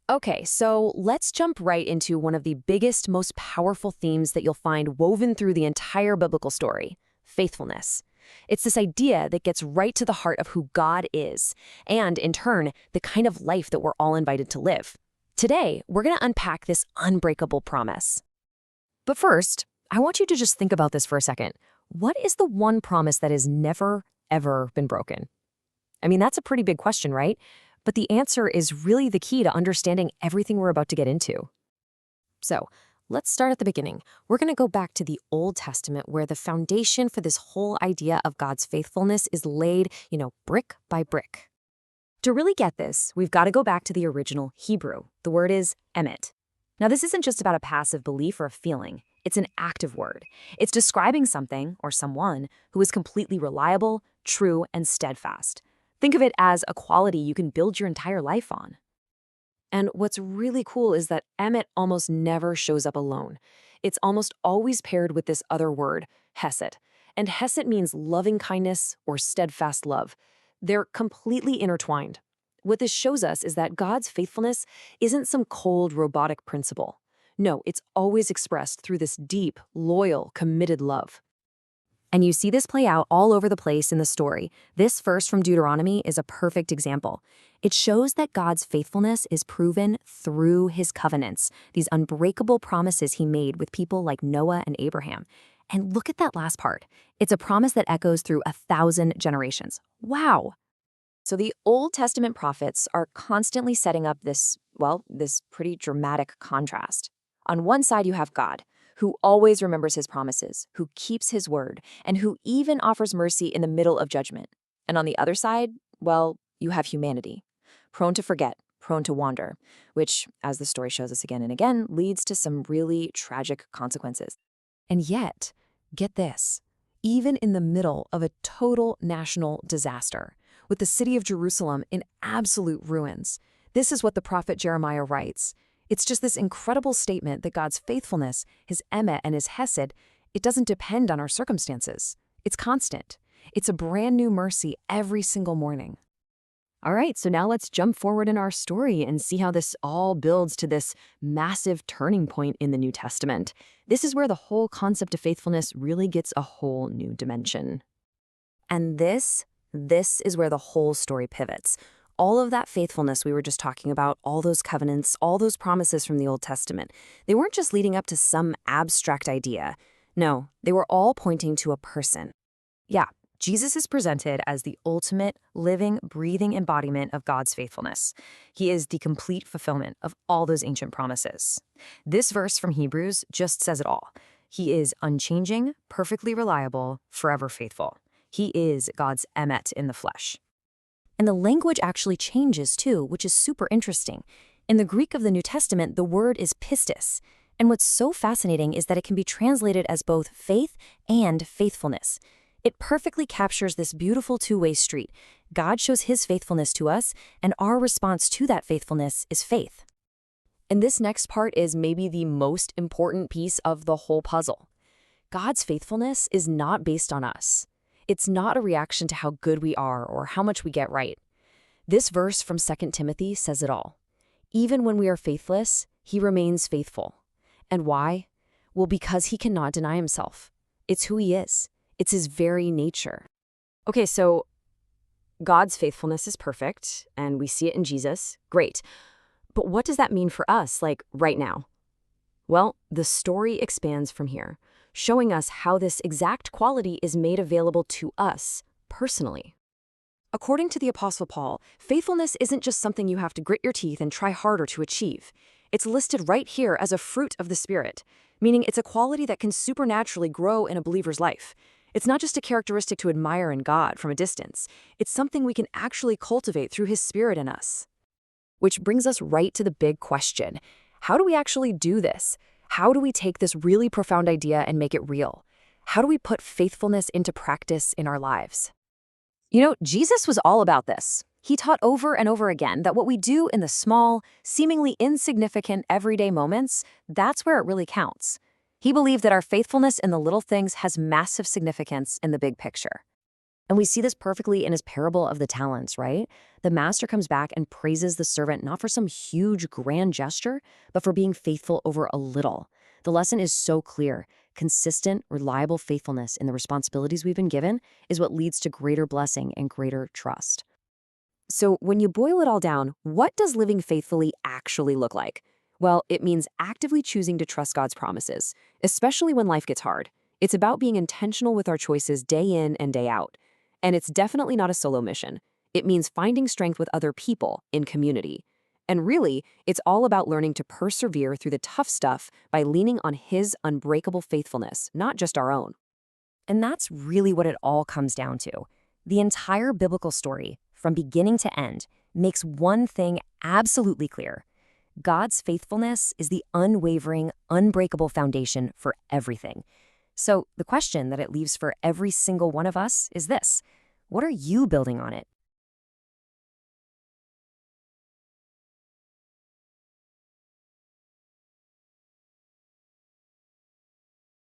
Okay, so let's jump right into one of the biggest, most powerful themes that you'll find woven through the entire biblical story: faithfulness. It's this idea that gets right to the heart of who God is, and in turn, the kind of life that we're all invited to live. Today, we're going to unpack this unbreakable promise. But first, I want you to just think about this for a second. What is the one promise that has never, ever been broken? I mean, that's a pretty big question, right? But the answer is really the key to understanding everything we're about to get into. So, let's start at the beginning. We're going to go back to the Old Testament, where the foundation for this whole idea of God's faithfulness is laid, brick by brick. To really get this, we've got to go back to the original Hebrew. The word is emet. Now, this isn't just about a passive belief or a feeling. It's an active word. It's describing something or someone who is completely reliable, true, and steadfast. Think of it as a quality you can build your entire life on. And what's really cool is that emet almost never shows up alone. It's almost always paired with this other word, hesed. And hesed means loving kindness or steadfast love. They're completely intertwined. What this shows us is that God's faithfulness isn't some cold, robotic principle. No, it's always expressed through this deep, loyal, committed love. And you see this play out all over the place in the story. This verse from Deuteronomy is a perfect example. It shows that God's faithfulness is proven through his covenants, these unbreakable promises he made with people like Noah and Abraham. And look at that last part. It's a promise that echoes through 1,000 generations. Wow! So the Old Testament prophets are constantly setting up this pretty dramatic contrast. On one side, you have God, who always remembers his promises, who keeps his word, and who even offers mercy in the middle of judgment. And on the other side, you have humanity, prone to forget, prone to wander, which, as the story shows us again and again, leads to some really tragic consequences. And yet, get this, even in the middle of a total national disaster, with the city of Jerusalem in absolute ruins, this is what the prophet Jeremiah writes. It's just this incredible statement that God's faithfulness, his emet and his hesed, it doesn't depend on our circumstances. It's constant. It's a brand new mercy every single morning. All right, so now let's jump forward in our story and see how this all builds to this massive turning point in the New Testament. This is where the whole concept of faithfulness really gets a whole new dimension. And this is where the whole story pivots. All of that faithfulness we were just talking about, all those covenants, all those promises from the Old Testament, they weren't just leading up to some abstract idea. No, they were all pointing to a person. Yeah, Jesus is presented as the ultimate, living, breathing embodiment of God's faithfulness. He is the complete fulfillment of all those ancient promises. This verse from Hebrews just says it all. He is unchanging, perfectly reliable, forever faithful. He is God's emet in the flesh. And the language actually changes too, which is super interesting. In the Greek of the New Testament, the word is pistis. And what's so fascinating is that it can be translated as both faith and faithfulness. It perfectly captures this beautiful two-way street. God shows his faithfulness to us, and our response to that faithfulness is faith. And this next part is maybe the most important piece of the whole puzzle. God's faithfulness is not based on us. It's not a reaction to how good we are or how much we get right. This verse from 2 Timothy says it all. Even when we are faithless, he remains faithful. And why? Well, because he cannot deny himself. It's who he is. It's his very nature. Okay, so God's faithfulness is perfect, and we see it in Jesus. Great. But what does that mean for us, right now? Well, the story expands from here, showing us how this exact quality is made available to us personally. According to the Apostle Paul, faithfulness isn't just something you have to grit your teeth and try harder to achieve. It's listed right here as a fruit of the Spirit, meaning it's a quality that can supernaturally grow in a believer's life. It's not just a characteristic to admire in God from a distance. It's something we can actually cultivate through his Spirit in us. Which brings us right to the big question. How do we actually do this? How do we take this really profound idea and make it real? How do we put faithfulness into practice in our lives? Jesus was all about this. He taught over and over again that what we do in the small, seemingly insignificant everyday moments, that's where it really counts. He believed that our faithfulness in the little things has massive significance in the big picture. And we see this perfectly in his parable of the talents, right? The master comes back and praises the servant not for some huge grand gesture, but for being faithful over a little. The lesson is so clear. Consistent, reliable faithfulness in the responsibilities we've been given is what leads to greater blessing and greater trust. So, when you boil it all down, what does living faithfully actually look like? Well, it means actively choosing to trust God's promises, especially when life gets hard. It's about being intentional with our choices day in and day out. And it's definitely not a solo mission. It means finding strength with other people in community. And really, it's all about learning to persevere through the tough stuff by leaning on His unbreakable faithfulness, not just our own. And that's really what it all comes down to. The entire biblical story, from beginning to end, makes one thing absolutely clear. God's faithfulness is the unwavering, unbreakable foundation for everything. So the question that it leaves for every single one of us is this: what are you building on it?